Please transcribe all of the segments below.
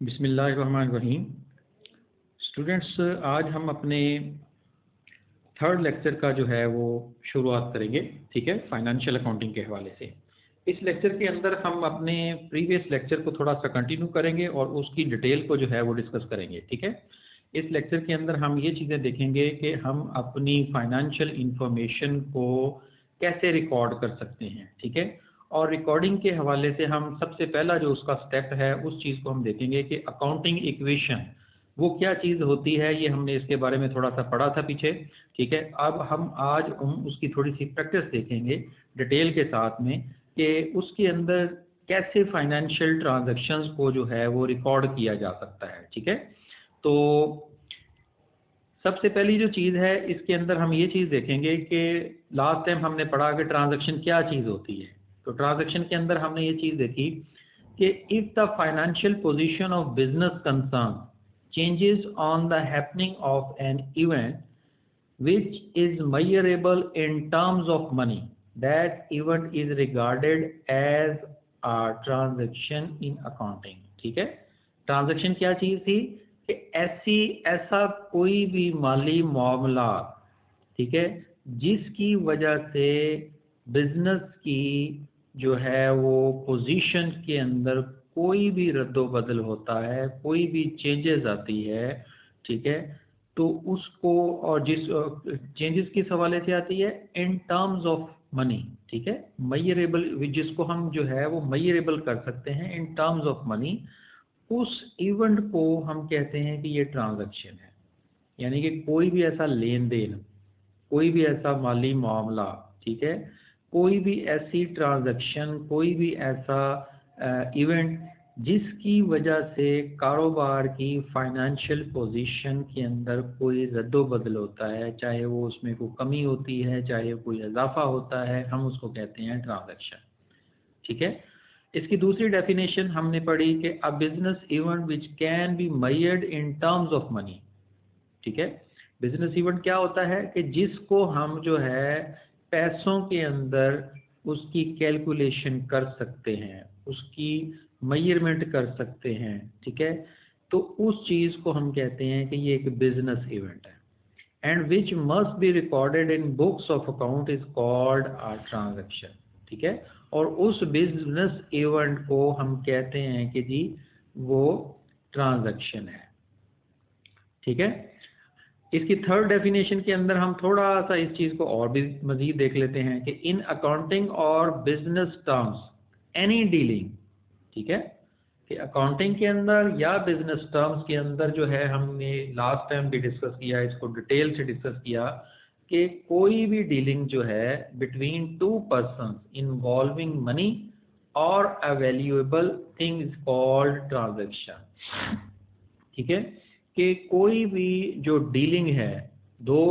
बिस्मिल्लाहिर्रहमानिर्रहीम। स्टूडेंट्स, आज हम अपने थर्ड लेक्चर का जो है वो शुरुआत करेंगे, ठीक है, फाइनेंशियल अकाउंटिंग के हवाले से। इस लेक्चर के अंदर हम अपने प्रीवियस लेक्चर को थोड़ा सा कंटिन्यू करेंगे और उसकी डिटेल को जो है वो डिस्कस करेंगे, ठीक है। इस लेक्चर के अंदर हम ये चीज़ें देखेंगे कि हम अपनी फाइनेंशियल इंफॉर्मेशन को कैसे रिकॉर्ड कर सकते हैं, ठीक है। और रिकॉर्डिंग के हवाले से हम सबसे पहला जो उसका स्टेप है उस चीज़ को हम देखेंगे कि अकाउंटिंग इक्वेशन वो क्या चीज़ होती है। ये हमने इसके बारे में थोड़ा सा पढ़ा था पीछे, ठीक है। अब हम उसकी थोड़ी सी प्रैक्टिस देखेंगे डिटेल के साथ में कि उसके अंदर कैसे फाइनेंशियल ट्रांजैक्शंस को जो है वो रिकॉर्ड किया जा सकता है, ठीक है। तो सबसे पहली जो चीज़ है इसके अंदर हम ये चीज़ देखेंगे कि लास्ट टाइम हमने पढ़ा कि ट्रांजैक्शन क्या चीज़ होती है। तो ट्रांजैक्शन के अंदर हमने ये चीज़ देखी कि if the financial position of business concern changes on the happening of an event which is measurable in terms of money, that event is regarded as a transaction in accounting, ठीक है। Transaction क्या चीज़ थी कि ऐसा कोई भी माली मामला, ठीक है, जिसकी वजह से बिजनेस की जो है वो पोजीशन के अंदर कोई भी रद्दोबदल होता है, कोई भी चेंजेस आती है, ठीक है। तो उसको, और जिस चेंजेस किस हवाले से आती है, इन टर्म्स ऑफ मनी, ठीक है, मयरेबल, जिसको हम जो है वो मयरेबल कर सकते हैं इन टर्म्स ऑफ मनी, उस इवेंट को हम कहते हैं कि ये ट्रांजैक्शन है। यानी कि कोई भी ऐसा लेन देन, कोई भी ऐसा माली मामला, ठीक है, कोई भी ऐसी ट्रांजैक्शन, कोई भी ऐसा इवेंट जिसकी वजह से कारोबार की फाइनेंशियल पोजीशन के अंदर कोई रद्दोबदल होता है, चाहे वो उसमें कोई कमी होती है, चाहे कोई इजाफा होता है, हम उसको कहते हैं ट्रांजैक्शन, ठीक है। इसकी दूसरी डेफिनेशन हमने पढ़ी कि a business event which can be measured in terms of money, ठीक है। बिजनेस इवेंट क्या होता है कि जिसको हम जो है पैसों के अंदर उसकी कैलकुलेशन कर सकते हैं, उसकी मेजरमेंट कर सकते हैं, ठीक है। तो उस चीज़ को हम कहते हैं कि ये एक बिजनेस इवेंट है, and which must be recorded in books of account is called a transaction, ठीक है। और उस बिजनेस इवेंट को हम कहते हैं कि जी वो ट्रांजैक्शन है, ठीक है। इसकी थर्ड डेफिनेशन के अंदर हम थोड़ा सा इस चीज़ को और भी मज़ीद देख लेते हैं कि इन अकाउंटिंग और बिजनेस टर्म्स एनी डीलिंग, ठीक है, कि अकाउंटिंग के अंदर या बिजनेस टर्म्स के अंदर जो है, हमने लास्ट टाइम भी डिस्कस किया, इसको डिटेल से डिस्कस किया कि कोई भी डीलिंग जो है between two persons involving money और a valuable thing is called transaction, ठीक है। कि कोई भी जो डीलिंग है दो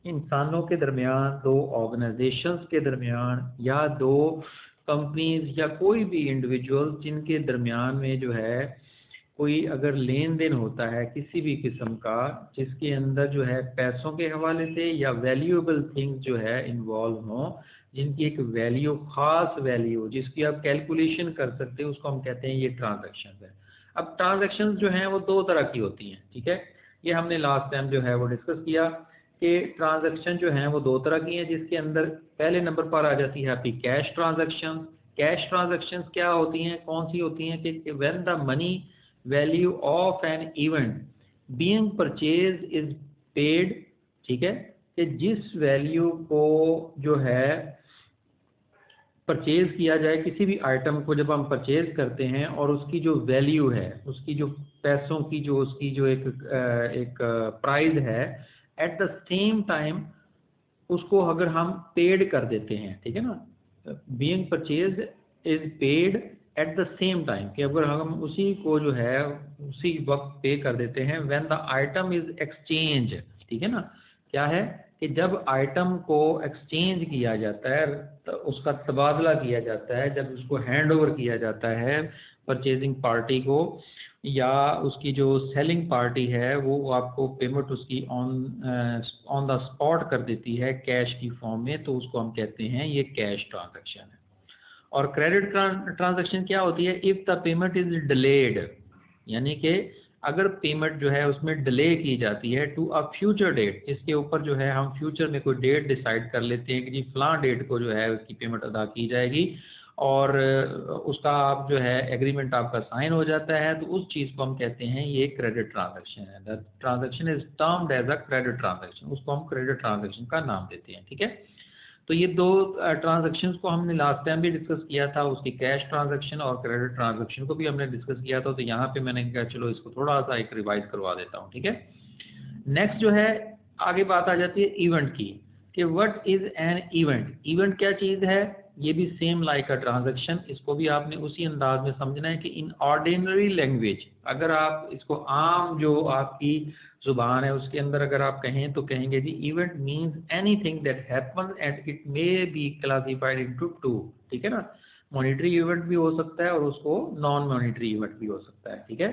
इंसानों के दरमियान, दो ऑर्गेनाइजेशंस के दरमियान, या दो कंपनीज या कोई भी इंडिविजुअल जिनके दरमियान में जो है कोई अगर लेन देन होता है किसी भी किस्म का, जिसके अंदर जो है पैसों के हवाले से या वैल्यूएबल थिंग्स जो है इन्वॉल्व हों, जिनकी एक वैल्यू, खास वैल्यू जिसकी आप कैलकुलेशन कर सकते हो, उसको हम कहते हैं ये ट्रांजैक्शन है। अब ट्रांजैक्शन जो हैं वो दो तरह की होती हैं, ठीक है। ये हमने लास्ट टाइम जो है वो डिस्कस किया कि ट्रांजैक्शन जो हैं वो दो तरह की हैं, जिसके अंदर पहले नंबर पर आ जाती है आपकी कैश ट्रांजैक्शन। कैश ट्रांजैक्शन क्या होती हैं, कौन सी होती हैं कि when the money value of an event being purchase is paid, ठीक है, कि जिस वैल्यू को जो है परचेज किया जाए, किसी भी आइटम को जब हम परचेज करते हैं और उसकी जो वैल्यू है, उसकी जो पैसों की जो उसकी जो एक प्राइस है, एट द सेम टाइम उसको अगर हम पेड कर देते हैं, ठीक है ना, being purchase is paid at the same time, कि अगर हम उसी को जो है उसी वक्त पे कर देते हैं, when the item is exchange, ठीक है ना। क्या है कि जब आइटम को एक्सचेंज किया जाता है, तो उसका तबादला किया जाता है, जब उसको हैंड ओवर किया जाता है परचेजिंग पार्टी को, या उसकी जो सेलिंग पार्टी है वो आपको पेमेंट उसकी ऑन द स्पॉट कर देती है कैश की फॉर्म में, तो उसको हम कहते हैं ये कैश ट्रांजैक्शन है। और क्रेडिट ट्रांजैक्शन क्या होती है, if the payment is delayed, यानी कि अगर पेमेंट जो है उसमें डिले की जाती है टू अ फ्यूचर डेट, इसके ऊपर जो है हम फ्यूचर में कोई डेट डिसाइड कर लेते हैं कि जी फलां डेट को जो है उसकी पेमेंट अदा की जाएगी, और उसका आप जो है एग्रीमेंट आपका साइन हो जाता है, तो उस चीज़ को हम कहते हैं ये क्रेडिट ट्रांजैक्शन है। The transaction is termed as a credit transaction, उसको हम क्रेडिट ट्रांजैक्शन का नाम देते हैं। ठीक है, तो ये दो ट्रांजैक्शंस को हमने लास्ट टाइम भी डिस्कस किया था, उसकी कैश ट्रांजैक्शन और क्रेडिट ट्रांजैक्शन को भी हमने डिस्कस किया था, तो यहाँ पे मैंने कहा चलो इसको थोड़ा सा एक रिवाइज करवा देता हूँ। ठीक है, नेक्स्ट जो है आगे बात आ जाती है इवेंट की, कि what is an event. Event क्या चीज़ है, ये भी सेम लाइक अ ट्रांजैक्शन, इसको भी आपने उसी अंदाज में समझना है कि इन ऑर्डिनरी लैंग्वेज, अगर आप इसको आम जो आपकी जुबान है उसके अंदर अगर आप कहें तो कहेंगे जी event means anything that happens and it may be classified into two. ठीक है ना, मॉनेटरी इवेंट भी हो सकता है और उसको नॉन मॉनेटरी इवेंट भी हो सकता है। ठीक है,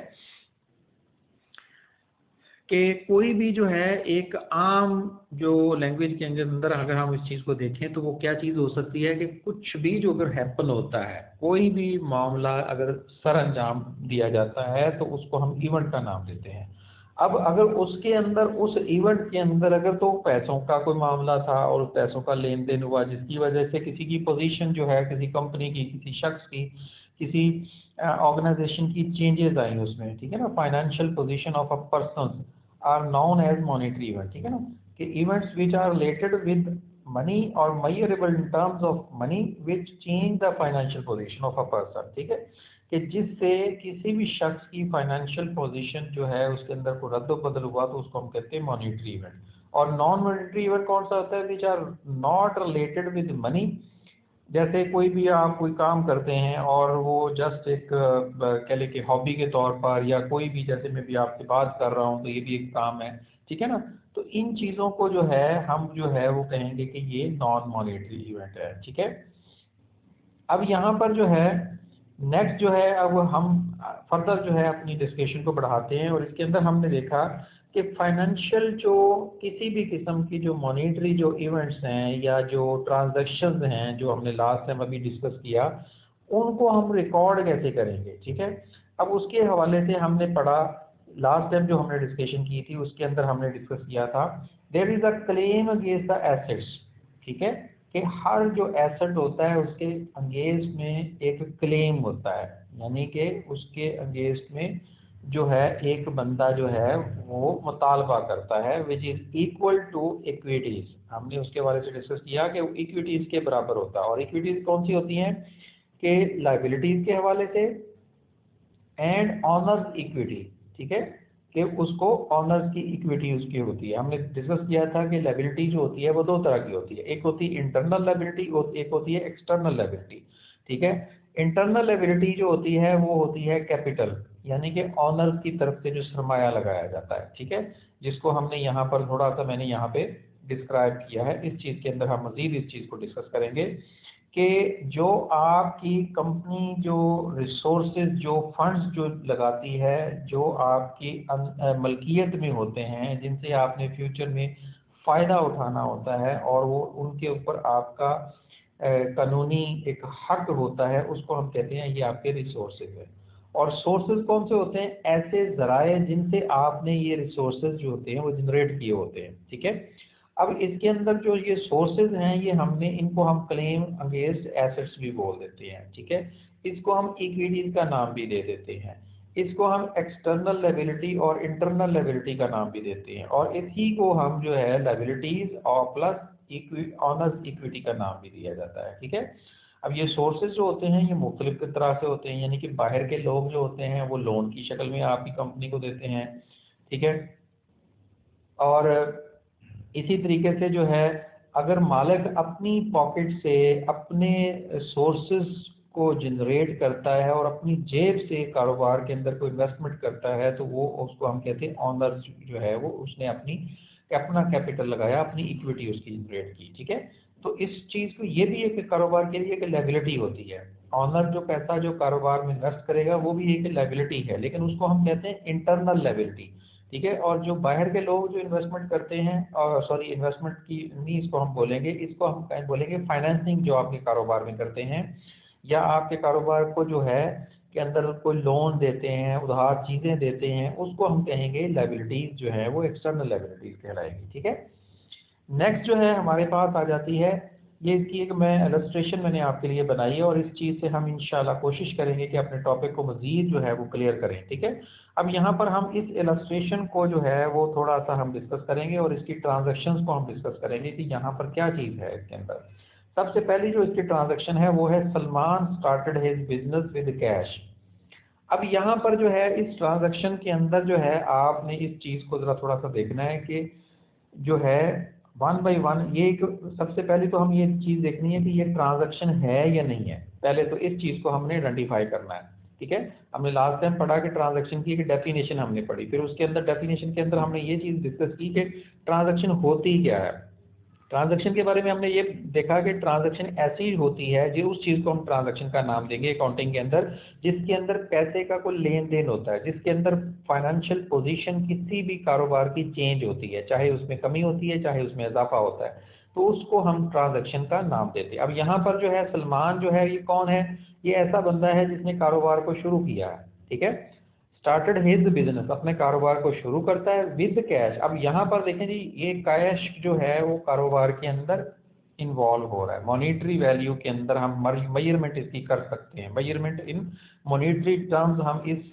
कि कोई भी जो है एक आम जो लैंग्वेज के अंदर अगर हम इस चीज़ को देखें तो वो क्या चीज़ हो सकती है कि कुछ भी जो अगर हैपन होता है, कोई भी मामला अगर सर अंजाम दिया जाता है तो उसको हम इवेंट का नाम देते हैं। अब अगर उसके अंदर उस इवेंट के अंदर अगर तो पैसों का कोई मामला था और उस पैसों का लेन देन हुआ जिसकी वजह से किसी की पोजीशन जो है, किसी कंपनी की, किसी शख्स की, किसी ऑर्गेनाइजेशन की चेंजेस आई उसमें, ठीक है ना, financial position of a person are known as monetary event. ठीक है ना, कि events which are related with money और measurable in terms of money which change the financial position of a person. ठीक है, कि जिससे किसी भी शख्स की फाइनेंशियल पोजीशन जो है उसके अंदर को रद्द बदल हुआ तो उसको हम कहते हैं मॉनेटरी इवेंट। और नॉन मॉनेटरी इवेंट कौन सा होता है, which are not related with money, जैसे कोई भी आप कोई काम करते हैं और वो जस्ट एक कह लें कि हॉबी के तौर पर, या कोई भी, जैसे मैं भी आपसे बात कर रहा हूँ तो ये भी एक काम है। ठीक है ना, तो इन चीज़ों को जो है हम जो है वो कहेंगे कि ये नॉन मॉनेटरी इवेंट है। ठीक है, अब यहाँ पर जो है नेक्स्ट जो है, अब हम फर्दर जो है अपनी डिस्कशन को बढ़ाते हैं, और इसके अंदर हमने देखा कि फाइनेंशियल जो किसी भी किस्म की जो मॉनेटरी जो इवेंट्स हैं या जो ट्रांजैक्शंस हैं जो हमने लास्ट टाइम अभी डिस्कस किया, उनको हम रिकॉर्ड कैसे करेंगे। ठीक है, अब उसके हवाले से हमने पढ़ा, लास्ट टाइम जो हमने डिस्कशन की थी उसके अंदर हमने डिस्कस किया था, there is a claim against the assets. ठीक है, कि हर जो एसेट होता है उसके अगेंस्ट में एक क्लेम होता है, यानी कि उसके अगेंस्ट में जो है एक बंदा जो है वो मुतालबा करता है, which is equal to equities. हमने उसके बारे से डिस्कस किया कि इक्विटीज़ के बराबर होता है, और इक्विटीज़ कौन सी होती हैं, कि लाइबिलिटीज़ के हवाले से एंड ऑनर्स इक्विटी। ठीक है, कि उसको ऑनर्स की इक्विटी उसकी होती है। हमने डिस्कस किया था कि लायबिलिटी जो होती है वो दो तरह की होती है, एक होती है इंटरनल लायबिलिटी और एक होती है एक्सटर्नल लायबिलिटी। ठीक है, इंटरनल लायबिलिटी जो होती है वो होती है कैपिटल, यानी कि ऑनर्स की तरफ से जो सरमाया लगाया जाता है। ठीक है, जिसको हमने यहाँ पर थोड़ा सा मैंने यहाँ पे डिस्क्राइब किया है, इस चीज़ के अंदर हम मज़ीद इस चीज़ को डिस्कस करेंगे कि जो आपकी कंपनी जो रिसोर्सेज जो फंड्स जो लगाती है, जो आपकी मलकियत में होते हैं, जिनसे आपने फ्यूचर में फ़ायदा उठाना होता है और वो उनके ऊपर आपका कानूनी एक हक होता है, उसको हम कहते हैं ये आपके रिसोर्सेज है। और सोर्सेज कौन से होते हैं, ऐसे ज़राए जिनसे आपने ये रिसोर्सेज जो होते हैं वो जनरेट किए होते हैं। ठीक है, अब इसके अंदर जो ये सोर्सेज हैं ये हमने इनको हम क्लेम अगेंस्ट एसेट्स भी बोल देते हैं। ठीक है, इसको हम इक्विटीज का नाम भी दे देते हैं, इसको हम एक्सटर्नल लायबिलिटी और इंटरनल लायबिलिटी का नाम भी देते हैं, और इसी को हम जो है लायबिलिटीज और प्लस ऑनर्स इक्विटी का नाम भी दिया जाता है। ठीक है, अब ये सोर्सेज जो होते हैं ये मुख्तलिफ तरह से होते हैं, यानी कि बाहर के लोग जो होते हैं वो लोन की शक्ल में आपकी कंपनी को देते हैं। ठीक है, और इसी तरीके से जो है अगर मालिक अपनी पॉकेट से अपने सोर्सेज को जनरेट करता है और अपनी जेब से कारोबार के अंदर कोई इन्वेस्टमेंट करता है तो वो उसको हम कहते हैं ऑनर जो है वो उसने अपना कैपिटल लगाया, अपनी इक्विटी उसकी जनरेट की। ठीक है, तो इस चीज़ को ये भी एक कारोबार के लिए एक लायबिलिटी होती है। ऑनर जो पैसा जो कारोबार में इन्वेस्ट करेगा वो भी एक लायबिलिटी है, लेकिन उसको हम कहते हैं इंटरनल लायबिलिटी। ठीक है, और जो बाहर के लोग जो इन्वेस्टमेंट करते हैं, और सॉरी इन्वेस्टमेंट की नहीं इसको हम बोलेंगे, इसको हम बोलेंगे फाइनेंसिंग, जो आपके कारोबार में करते हैं या आपके कारोबार को जो है के अंदर कोई लोन देते हैं, उधार चीज़ें देते हैं, उसको हम कहेंगे लायबिलिटीज़ जो है वो एक्सटर्नल लायबिलिटीज़ कहलाएगी। ठीक है। नेक्स्ट जो है हमारे पास आ जाती है, ये इसकी एक मैं इलस्ट्रेशन मैंने आपके लिए बनाई है और इस चीज़ से हम इंशाल्लाह कोशिश करेंगे कि अपने टॉपिक को मज़ीद जो है वो क्लियर करें। ठीक है। अब यहाँ पर हम इस इलस्ट्रेशन को जो है वो थोड़ा सा हम डिस्कस करेंगे और इसकी ट्रांजैक्शंस को हम डिस्कस करेंगे कि यहाँ पर क्या चीज़ है इसके अंदर। सबसे पहली जो इसकी ट्रांजैक्शन है वो है Salman started his business with cash. अब यहाँ पर जो है इस ट्रांजैक्शन के अंदर जो है आपने इस चीज़ को ज़रा थोड़ा सा देखना है कि जो है वन बाय वन ये एक, सबसे पहले तो हम ये चीज़ देखनी है कि ये ट्रांजैक्शन है या नहीं है। पहले तो इस चीज़ को हमने आइडेंटिफाई करना है। ठीक है। हमने लास्ट टाइम पढ़ा कि ट्रांजैक्शन की एक डेफिनेशन हमने पढ़ी, फिर उसके अंदर डेफिनेशन के अंदर हमने ये चीज़ डिस्कस की कि ट्रांजैक्शन होती क्या है। ट्रांजैक्शन के बारे में हमने ये देखा कि ट्रांजैक्शन ऐसी होती है जो उस चीज़ को हम ट्रांजैक्शन का नाम देंगे अकाउंटिंग के अंदर जिसके अंदर पैसे का कोई लेन देन होता है, जिसके अंदर फाइनेंशियल पोजीशन किसी भी कारोबार की चेंज होती है, चाहे उसमें कमी होती है चाहे उसमें इजाफा होता है, तो उसको हम ट्रांजैक्शन का नाम देते हैं। अब यहाँ पर जो है सलमान जो है ये कौन है, ये ऐसा बंदा है जिसने कारोबार को शुरू किया है। ठीक है। स्टार्टेड हिज बिजनेस, अपने कारोबार को शुरू करता है विद कैश। अब यहाँ पर देखें जी, ये कैश जो है वो कारोबार के अंदर इन्वॉल्व हो रहा है। मॉनेटरी वैल्यू के अंदर हम मेजरमेंट इसकी कर सकते हैं, मेजरमेंट इन मॉनेटरी टर्म्स हम इस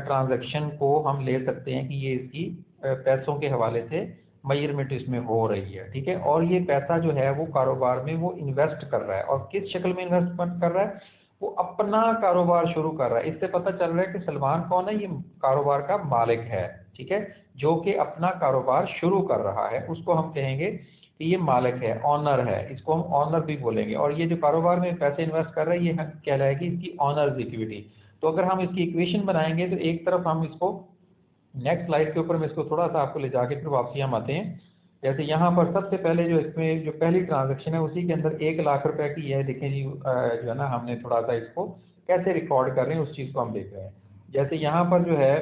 ट्रांजैक्शन को हम ले सकते हैं कि ये इसकी पैसों के हवाले से मेजरमेंट इसमें हो रही है। ठीक है। और ये पैसा जो है वो कारोबार में वो इन्वेस्ट कर रहा है, और किस शक्ल में इन्वेस्टमेंट कर रहा है, वो अपना कारोबार शुरू कर रहा है। इससे पता चल रहा है कि सलमान कौन है, ये कारोबार का मालिक है। ठीक है। जो कि अपना कारोबार शुरू कर रहा है उसको हम कहेंगे कि ये मालिक है, ऑनर है, इसको हम ऑनर भी बोलेंगे। और ये जो कारोबार में पैसे इन्वेस्ट कर रहा है ये कहलाएगी इसकी ऑनर्स इक्विटी। तो अगर हम इसकी इक्वेशन बनाएंगे तो एक तरफ हम इसको नेक्स्ट स्लाइड के ऊपर मैं इसको थोड़ा सा आपको ले जाके फिर वापसी हम आते हैं। जैसे यहाँ पर सबसे पहले जो इसमें जो पहली ट्रांजैक्शन है उसी के अंदर 1 लाख रुपए की है। देखें जी जो है ना, हमने थोड़ा सा इसको कैसे रिकॉर्ड कर रहे हैं उस चीज़ को हम देख रहे हैं। जैसे यहाँ पर जो है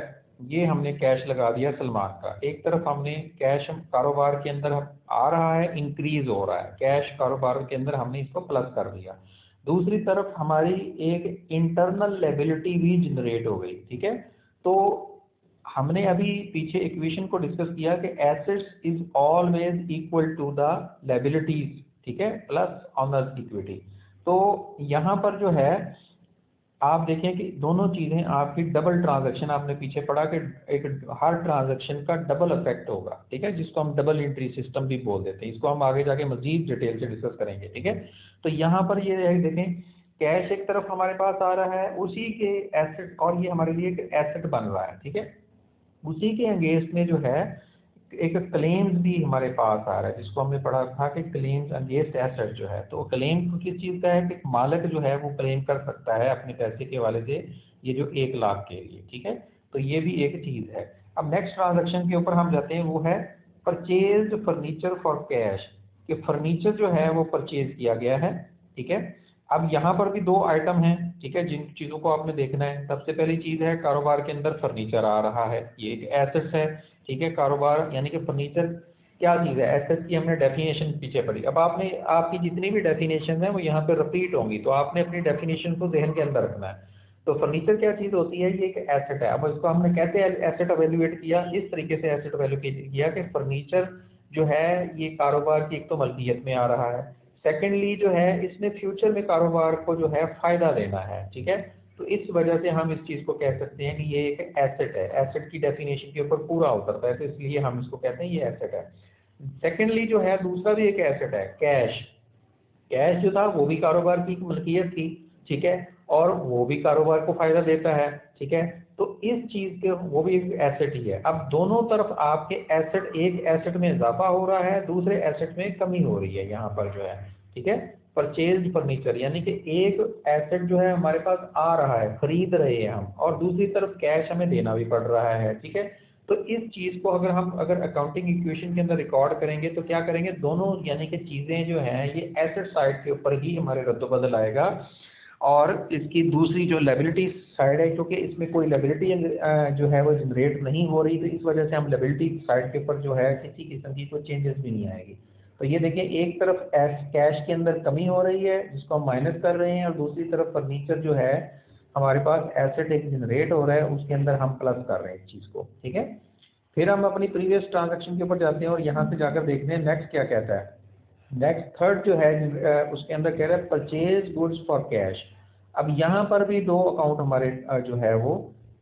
ये हमने कैश लगा दिया सलमान का, एक तरफ हमने कैश कारोबार के अंदर आ रहा है, इंक्रीज हो रहा है कैश कारोबार के अंदर, हमने इसको प्लस कर दिया। दूसरी तरफ हमारी एक इंटरनल लायबिलिटी भी जनरेट हो गई। ठीक है। तो हमने अभी पीछे इक्वेशन को डिस्कस किया कि assets is always equal to the liabilities, ठीक है, प्लस ऑनर्स इक्विटी। तो यहाँ पर जो है आप देखें कि दोनों चीज़ें आपकी डबल ट्रांजैक्शन, आपने पीछे पढ़ा कि एक हर ट्रांजैक्शन का डबल इफेक्ट होगा। ठीक है। जिसको हम डबल एंट्री सिस्टम भी बोल देते हैं, इसको हम आगे जाके मजीद डिटेल से डिस्कस करेंगे। ठीक है। तो यहाँ पर ये है, देखें कैश एक तरफ हमारे पास आ रहा है, उसी के एसेट, और ये हमारे लिए एक एसेट बन रहा है। ठीक है। उसी के अगेंस्ट में जो है एक क्लेम्स भी हमारे पास आ रहा है, जिसको हमने पढ़ा था कि क्लेम्स अगेंस्ट एसेट जो है। तो क्लेम किस चीज़ का है कि मालिक जो है वो क्लेम कर सकता है अपने पैसे के हवाले से, ये जो 1 लाख के लिए। ठीक है। तो ये भी एक चीज़ है। अब नेक्स्ट ट्रांजेक्शन के ऊपर हम जाते हैं, वो है परचेज फर्नीचर फॉर कैश, कि फर्नीचर जो है वो परचेज किया गया है। ठीक है। अब यहाँ पर भी 2 आइटम हैं। ठीक है। जिन चीज़ों को आपने देखना है, सबसे पहली चीज़ है कारोबार के अंदर फर्नीचर आ रहा है, ये एक एसेट्स है। ठीक है। कारोबार यानी कि फर्नीचर क्या चीज़ है, एसेट की हमने डेफिनेशन पीछे पढ़ी। अब आपने आपकी जितनी भी डेफिनेशन है वो यहाँ पे रिपीट होंगी, तो आपने अपनी डेफिनेशन को जहन के अंदर रखना है। तो फर्नीचर क्या चीज़ होती है, ये एक एसेट है। अब इसको हमने कैसे एसेट एवेल्युएट किया, इस तरीके से एसेट वैल्यू किया कि फर्नीचर जो है ये कारोबार की एक तो मलकियत में आ रहा है, सेकेंडली जो है इसने फ्यूचर में कारोबार को जो है फ़ायदा देना है। ठीक है। तो इस वजह से हम इस चीज़ को कह सकते हैं कि ये एक एसेट है, एसेट की डेफिनेशन के ऊपर पूरा उतरता है, तो इसलिए हम इसको कहते हैं ये एसेट है। सेकेंडली जो है दूसरा भी एक एसेट है, कैश। कैश जो था वो भी कारोबार की एक मलकियत थी। ठीक है। और वो भी कारोबार को फ़ायदा देता है। ठीक है। तो इस चीज़ के वो भी एक एसेट ही है। अब दोनों तरफ आपके एसेट, एक एसेट में इजाफा हो रहा है, दूसरे एसेट में कमी हो रही है यहाँ पर जो है। ठीक है। परचेज फर्नीचर यानी कि एक एसेट जो है हमारे पास आ रहा है, खरीद रहे हैं हम, और दूसरी तरफ कैश हमें देना भी पड़ रहा है। ठीक है। तो इस चीज़ को अगर अकाउंटिंग इक्वेशन के अंदर रिकॉर्ड करेंगे तो क्या करेंगे, दोनों यानी कि चीज़ें जो हैं ये एसेट साइड के ऊपर ही हमारे रद्द-बदल आएगा। और इसकी दूसरी जो लायबिलिटी साइड है, क्योंकि इसमें कोई लायबिलिटी जो है वो जनरेट नहीं हो रही, तो इस वजह से हम लायबिलिटी साइड के ऊपर जो है किसी किस्म की कोई चेंजेस भी नहीं आएगी। तो ये देखिए, एक तरफ कैश के अंदर कमी हो रही है जिसको हम माइनस कर रहे हैं, और दूसरी तरफ फर्नीचर जो है हमारे पास एसेट एक जनरेट हो रहा है, उसके अंदर हम प्लस कर रहे हैं इस चीज़ को, ठीक है। फिर हम अपनी प्रीवियस ट्रांजैक्शन के ऊपर जाते हैं और यहाँ से जाकर देखते हैं नेक्स्ट क्या कहता है। नेक्स्ट थर्ड जो है उसके अंदर कह रहा है परचेज गुड्स फॉर कैश। अब यहाँ पर भी दो अकाउंट हमारे जो है वो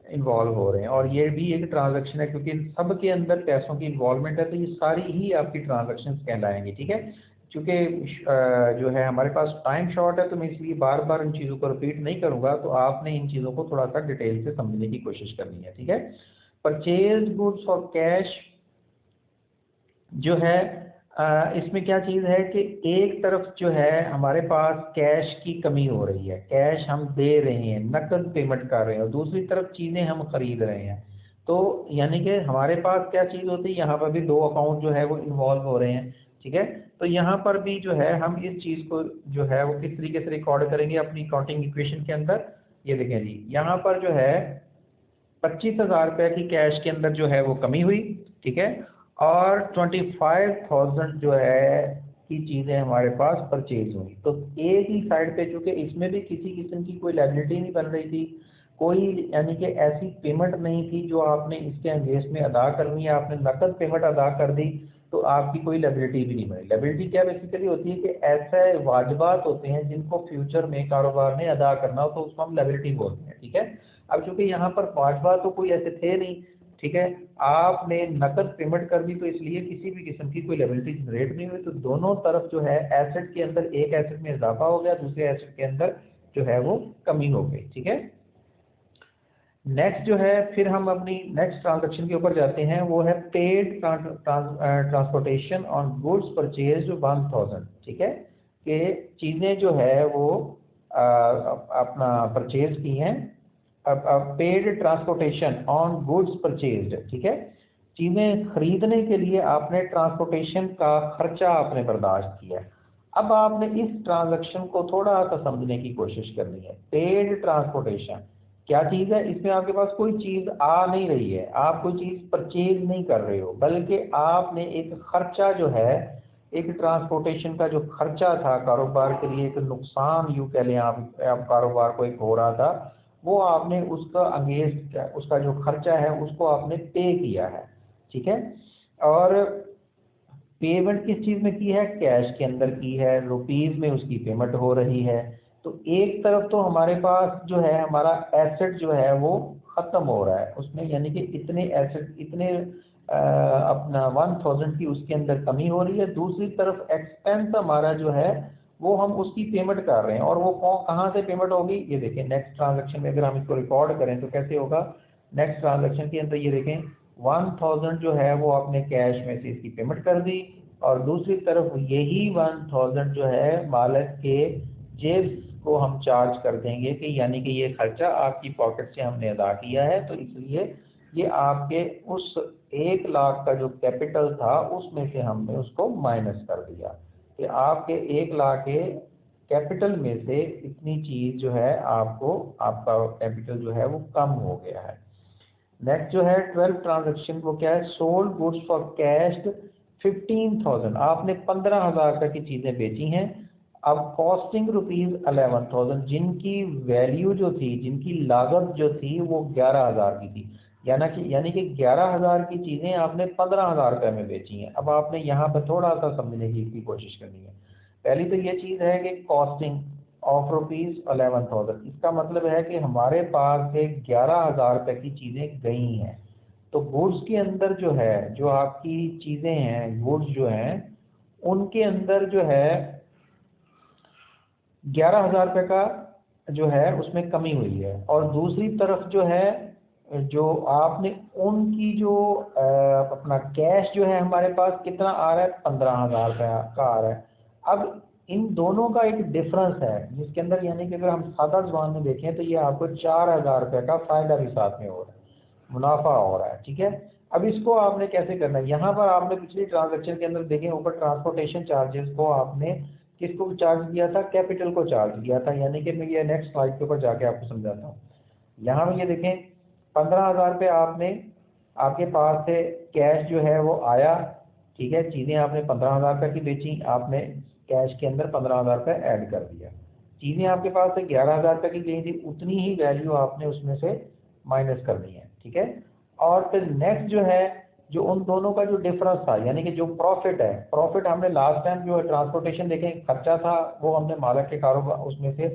इन्वॉल्व हो रहे हैं और ये भी एक ट्रांजैक्शन है, क्योंकि सब के अंदर पैसों की इन्वॉल्वमेंट है, तो ये सारी ही आपकी ट्रांजैक्शन कहलाएंगी, ठीक है। चूँकि जो है हमारे पास टाइम शॉर्ट है, तो मैं इसलिए बार बार इन चीज़ों को रिपीट नहीं करूँगा, तो आपने इन चीज़ों को थोड़ा सा डिटेल से समझने की कोशिश करनी है, ठीक है। परचेज गुड्स फॉर कैश जो है इसमें क्या चीज़ है कि एक तरफ जो है हमारे पास कैश की कमी हो रही है, कैश हम दे रहे हैं, नकद पेमेंट कर रहे हैं, और दूसरी तरफ चीज़ें हम खरीद रहे हैं। तो यानी कि हमारे पास क्या चीज़ होती है, यहाँ पर भी दो अकाउंट जो है वो इन्वॉल्व हो रहे हैं, ठीक है। तो यहाँ पर भी जो है हम इस चीज़ को जो है वो किस तरीके से रिकॉर्ड करेंगे अपनी अकाउंटिंग इक्वेशन के अंदर। ये देखें जी, यहाँ पर जो है 25,000 रुपये की कैश के अंदर जो है वो कमी हुई, ठीक है, और 25,000 जो है की चीज़ें हमारे पास परचेज हुई। तो एक ही साइड पे, चूँकि इसमें भी किसी किस्म की कोई लायबिलिटी नहीं बन रही थी, कोई यानी कि ऐसी पेमेंट नहीं थी जो आपने इसके अगेंस्ट में अदा करनी है, आपने नकद पेमेंट अदा कर दी तो आपकी कोई लायबिलिटी भी नहीं बनी। लायबिलिटी क्या बेसिकली होती है कि ऐसे वाजबात होते हैं जिनको फ्यूचर में कारोबार में अदा करना हो, तो उसको हम लायबिलिटी बोलते हैं, ठीक है। अब चूंकि यहाँ पर वाजबात तो कोई ऐसे थे नहीं, ठीक है, आपने नकद पेमेंट कर दी, तो इसलिए किसी भी किस्म की कोई लायबिलिटी जनरेट नहीं हुई। तो दोनों तरफ जो है एसेट के अंदर एक एसेट में इजाफा हो गया, दूसरे एसेट के अंदर जो है वो कमी हो गई, ठीक है। नेक्स्ट जो है फिर हम अपनी नेक्स्ट ट्रांजैक्शन के ऊपर जाते हैं, वो है paid transportation on goods purchase 1000, ठीक है, कि चीज़ें जो है वो अपना परचेज की हैं। अब paid transportation on goods purchased, ठीक है, चीज़ें खरीदने के लिए आपने ट्रांसपोर्टेशन का खर्चा आपने बर्दाश्त किया। अब आपने इस ट्रांजैक्शन को थोड़ा सा समझने की कोशिश करनी है। पेड ट्रांसपोर्टेशन क्या चीज़ है, इसमें आपके पास कोई चीज़ आ नहीं रही है, आप कोई चीज़ परचेज नहीं कर रहे हो, बल्कि आपने एक खर्चा जो है, एक ट्रांसपोर्टेशन का जो खर्चा था कारोबार के लिए, एक नुकसान यूँ कह लें आप कारोबार को एक हो रहा था, वो आपने उसका अगेंस्ट उसका जो खर्चा है उसको आपने पे किया है, ठीक है। और पेमेंट किस चीज़ में की है, कैश के अंदर की है, रुपीज़ में उसकी पेमेंट हो रही है। तो एक तरफ तो हमारे पास जो है हमारा एसेट जो है वो ख़त्म हो रहा है उसमें, यानी कि इतने एसेट इतने अपना 1000 की उसके अंदर कमी हो रही है। दूसरी तरफ एक्सपेंस हमारा जो है वो हम उसकी पेमेंट कर रहे हैं, और वो कहाँ से पेमेंट होगी, ये देखें नेक्स्ट ट्रांजैक्शन में अगर हम इसको रिकॉर्ड करें तो कैसे होगा। नेक्स्ट ट्रांजैक्शन के अंदर ये देखें 1000 जो है वो आपने कैश में से इसकी पेमेंट कर दी, और दूसरी तरफ यही 1000 जो है मालिक के जेब को हम चार्ज कर देंगे कि यानी कि ये खर्चा आपकी पॉकेट से हमने अदा किया है, तो इसलिए ये आपके उस 1 लाख का जो कैपिटल था उसमें से हमने उसको माइनस कर दिया, कि आपके 1 लाख के कैपिटल में से इतनी चीज़ जो है आपको आपका कैपिटल जो है वो कम हो गया है। नेक्स्ट जो है 12 ट्रांजेक्शन वो क्या है, सोल्ड गुड्स फॉर कैश 15,000, आपने 15,000 रुपये की चीज़ें बेची हैं। अब कॉस्टिंग रुपीज़ 11,000, जिनकी वैल्यू जो थी, जिनकी लागत जो थी वो 11,000 की थी, यानी कि 11,000 की चीज़ें आपने 15,000 रुपये में बेची हैं। अब आपने यहाँ पर थोड़ा सा समझने की कोशिश करनी है। पहली तो ये चीज़ है कि कॉस्टिंग ऑफ रुपीज़ 11,000, इसका मतलब है कि हमारे पास से 11,000 रुपये की चीज़ें गई हैं। तो गुड्स के अंदर जो है, जो आपकी चीज़ें हैं, गुड्स जो हैं उनके अंदर जो है 11,000 रुपये का जो है उसमें कमी हुई है, और दूसरी तरफ जो है जो आपने उनकी जो अपना कैश जो है हमारे पास कितना आ रहा है, 15,000 रुपये का आ रहा है। अब इन दोनों का एक डिफरेंस है जिसके अंदर, यानी कि अगर हम सादा ज़बान में देखें तो ये आपको 4,000 रुपये का फ़ायदा भी साथ में हो रहा है, मुनाफा हो रहा है, ठीक है। अब इसको आपने कैसे करना है, यहाँ पर आपने पिछली ट्रांजैक्शन के अंदर देखें ऊपर ट्रांसपोर्टेशन चार्जेस को आपने किसको चार्ज किया था, कैपिटल को चार्ज किया था, यानी कि मैं ये नेक्स्ट स्लाइड के ऊपर जाके आपको समझाता हूँ। यहाँ में ये देखें 15,000 रुपये आपने आपके पास से कैश जो है वो आया, ठीक है, चीज़ें आपने 15,000 रुपये की बेची, आपने कैश के अंदर 15,000 रुपये ऐड कर दिया। चीज़ें आपके पास से 11,000 रुपये की गई थी, उतनी ही वैल्यू आपने उसमें से माइनस करनी है, ठीक है। और फिर नेक्स्ट जो है, जो उन दोनों का जो डिफरेंस था, यानी कि जो प्रॉफिट है, प्रॉफिट हमने लास्ट टाइम जो ट्रांसपोर्टेशन देखें खर्चा था, वो हमने मालिक के कारोबार उसमें से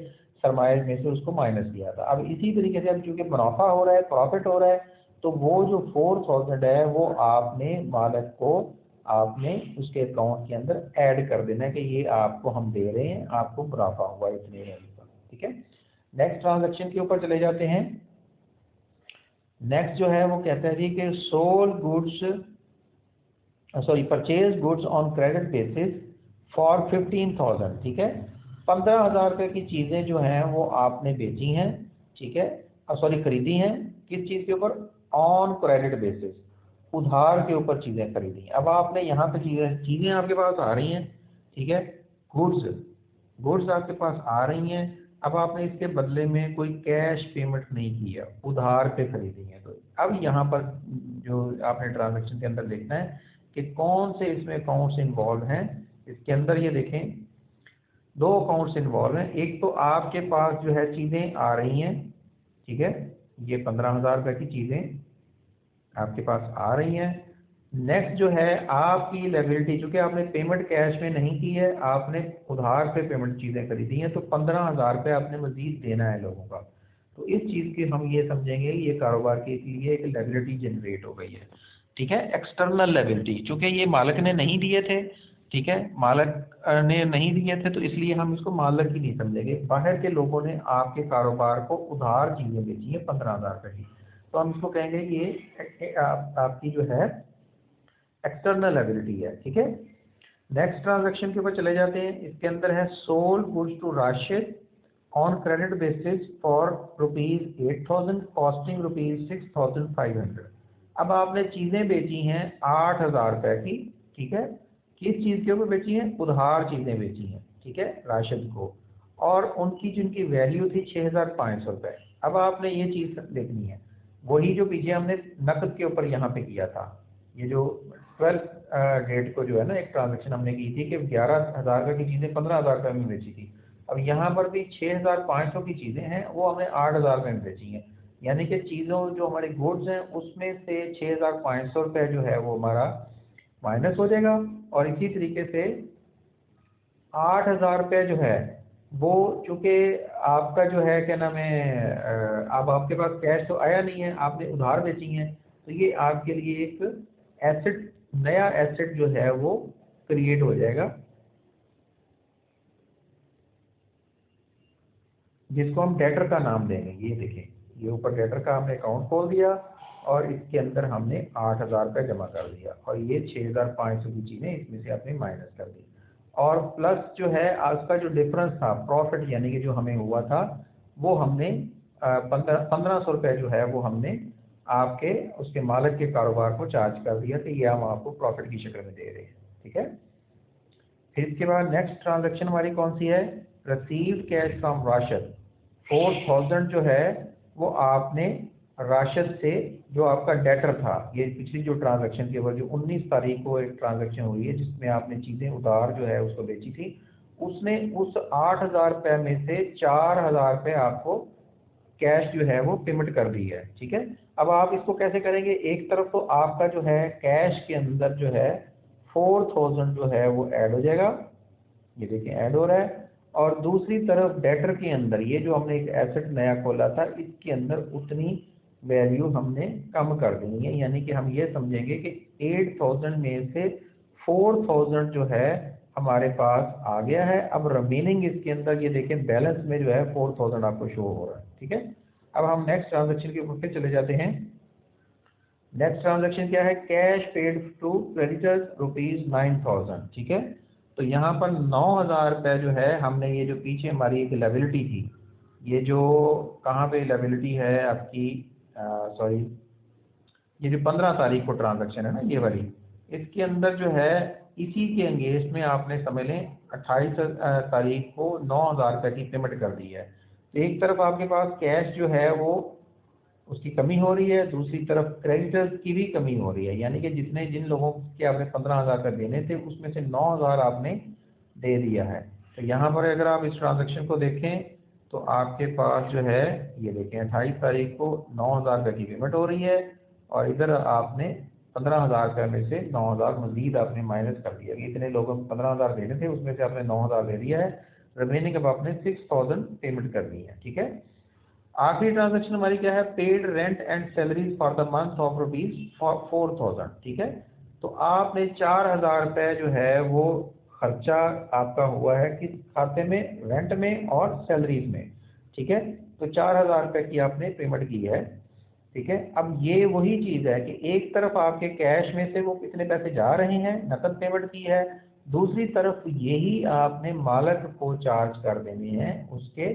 सरमाए में से उसको माइनस किया था। अब इसी तरीके से अब चूंकि मुनाफा हो रहा है, प्रॉफिट हो रहा है, तो वो जो 4,000 है वो आपने मालिक को आपने उसके अकाउंट के अंदर ऐड कर देना है कि ये आपको हम दे रहे हैं, आपको मुनाफा हुआ इतने वैल्यू का, ठीक है। नेक्स्ट ट्रांजैक्शन के ऊपर चले जाते हैं। नेक्स्ट जो है वो कहता है जी कि sold goods purchase goods on credit basis for 15,000, ठीक है। 15,000 रुपये की चीज़ें जो हैं वो आपने बेची हैं, ठीक है, खरीदी हैं। किस चीज़ के ऊपर? ऑन क्रेडिट बेसिस, उधार के ऊपर चीज़ें खरीदी। अब आपने यहाँ पे चीज़ें आपके पास आ रही हैं, ठीक है, गुड्स आपके पास आ रही हैं। अब आपने इसके बदले में कोई कैश पेमेंट नहीं किया, उधार पे खरीदी है। तो अब यहाँ पर जो आपने ट्रांजैक्शन के अंदर देखना है कि कौन से इसमें अकाउंट्स इन्वॉल्व हैं। इसके अंदर ये देखें, दो अकाउंट्स इन्वॉल्व हैं। एक तो आपके पास जो है चीज़ें आ रही हैं, ठीक है, ये 15,000 रुपये की चीज़ें आपके पास आ रही हैं। नेक्स्ट जो है आपकी लायबिलिटी, चूँकि आपने पेमेंट कैश में नहीं की है, आपने उधार पे पेमेंट चीज़ें खरीदी हैं, तो 15,000 रुपये आपने मज़ीद देना है लोगों का। तो इस चीज़ की हम ये समझेंगे ये कारोबार के लिए एक लायबिलिटी जनरेट हो गई है, ठीक है, एक्सटर्नल लायबिलिटी। चूँकि ये मालिक ने नहीं दिए थे, ठीक है, मालिक ने नहीं दिए थे, तो इसलिए हम इसको मालिक ही नहीं समझेंगे। बाहर के लोगों ने आपके कारोबार को उधार चीज़ें बेची हैं 15,000 रुपये की, तो हम इसको कहेंगे ये आपकी जो है एक्सटर्नल लायबिलिटी है, ठीक है। नेक्स्ट ट्रांजैक्शन के ऊपर चले जाते हैं। इसके अंदर है sold goods to Rashid on credit basis for ₹8,000 costing ₹6,500। अब आपने चीज़ें बेची हैं 8,000 रुपये की, ठीक है। किस चीज़ के ऊपर बेची हैं? उधार चीज़ें बेची हैं, ठीक है, राशिद को, और उनकी जिनकी वैल्यू थी 6,500 रुपये। अब आपने ये चीज़ देखनी है, वही जो पीछे हमने नकद के ऊपर यहाँ पे किया था। ये जो 12 डेट को जो है ना एक ट्रांजैक्शन हमने की थी कि 11,000 रुपये की चीज़ें 15,000 रुपये में बेची थी। अब यहाँ पर भी 6,500 की चीज़ें हैं, वो हमने 8,000 रुपये में बेची हैं। यानी कि चीज़ों जो हमारे गुड्स हैं उसमें से 6,500 रुपये जो है वो हमारा माइनस हो जाएगा, और इसी तरीके से 8,000 रुपये जो है वो, चूँकि आपका जो है क्या नाम है, अब आपके पास कैश तो आया नहीं है, आपने उधार बेची हैं, तो ये आपके लिए एक एसेट, नया एसेट जो है वो क्रिएट हो जाएगा, जिसको हम डेटर का नाम देंगे। ये देखें, ये ऊपर डेटर का हमने अकाउंट खोल दिया और इसके अंदर हमने 8,000 रुपये जमा कर दिया, और ये 6,500 की चीज़ें इसमें से आपने माइनस कर दी, और प्लस जो है उसका जो डिफरेंस था प्रॉफिट, यानी कि जो हमें हुआ था, वो हमने 1,500 रुपये जो है वो हमने आपके उसके मालिक के कारोबार को चार्ज कर दिया, तो ये हम आपको प्रॉफिट की शक्ल में दे रहे हैं, ठीक है। फिर इसके बाद नेक्स्ट ट्रांजैक्शन हमारी कौन सी है? रसीव्ड कैश फ्रॉम राशिद। 4,000 जो है वो आपने राशिद से, जो आपका डेटर था, ये पिछली जो ट्रांजैक्शन के ऊपर जो 19 तारीख को एक ट्रांजैक्शन हुई है जिसमें आपने चीज़ें उधार जो है उसको बेची थी, उसने उस 8,000 रुपये में से 4,000 रुपये आपको कैश जो है वो पेमेंट कर दी है, ठीक है। अब आप इसको कैसे करेंगे? एक तरफ तो आपका जो है कैश के अंदर जो है 4,000 जो है वो ऐड हो जाएगा, ये देखिए ऐड हो रहा है, और दूसरी तरफ डेटर के अंदर ये जो हमने एक एसेट नया खोला था इसके अंदर उतनी वैल्यू हमने कम कर देनी है, यानी कि हम ये समझेंगे कि 8,000 में से 4,000 जो है हमारे पास आ गया है। अब रिमेनिंग इसके अंदर ये देखें बैलेंस में जो है 4,000 आपको शो हो रहा है, ठीक है। अब हम नेक्स्ट ट्रांजेक्शन के ऊपर फिर चले जाते हैं। नेक्स्ट ट्रांजैक्शन क्या है? कैश पेड टू क्रेडिटर्स ₹9,000, ठीक है। तो यहाँ पर 9,000 रुपये जो है हमने, ये जो पीछे हमारी एक लायबिलिटी थी, ये जो कहाँ पे लायबिलिटी है आपकी, सॉरी, ये जो 15 तारीख को ट्रांजैक्शन है ना ये वाली, इसके अंदर जो है इसी के अंगेंस्ट में आपने समझ लें 28 तारीख को 9,000 रुपये की पेमेंट कर दी है। तो एक तरफ आपके पास कैश जो है वो उसकी कमी हो रही है, दूसरी तरफ क्रेडिटर्स की भी कमी हो रही है, यानी कि जिन लोगों के आपने 15,000 रुपये देने थे उसमें से 9,000 आपने दे दिया है। तो यहाँ पर अगर आप इस ट्रांजैक्शन को देखें तो आपके पास जो है ये देखें 28 तारीख को 9,000 रुपये की पेमेंट हो रही है और इधर आपने 15,000 रुपये में से 9,000 मजीद आपने माइनस कर दिया। इतने लोगों को 15,000 देने थे, उसमें से आपने 9,000 दे दिया है, रिमेनिंग अब आपने 6,000 पेमेंट करनी है। ठीक है, आखिरी ट्रांजैक्शन हमारी क्या है, paid rent and salaries for the month of ₹4,000। ठीक है, तो आपने 4,000 रुपये जो है वो खर्चा आपका हुआ है किस खाते में, रेंट में और सैलरीज में। ठीक है, तो 4,000 रुपये की आपने पेमेंट की है। ठीक है, अब ये वही चीज़ है कि एक तरफ आपके कैश में से वो कितने पैसे जा रहे हैं, नकद पेमेंट की है, दूसरी तरफ यही आपने मालिक को चार्ज कर देने हैं उसके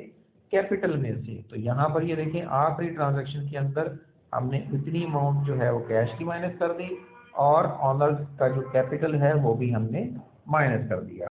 कैपिटल में से। तो यहाँ पर ये देखें आखिरी ट्रांजैक्शन के अंदर हमने इतनी अमाउंट जो है वो कैश की माइनस कर दी और ऑनर का जो कैपिटल है वो भी हमने माइनस कर दिया।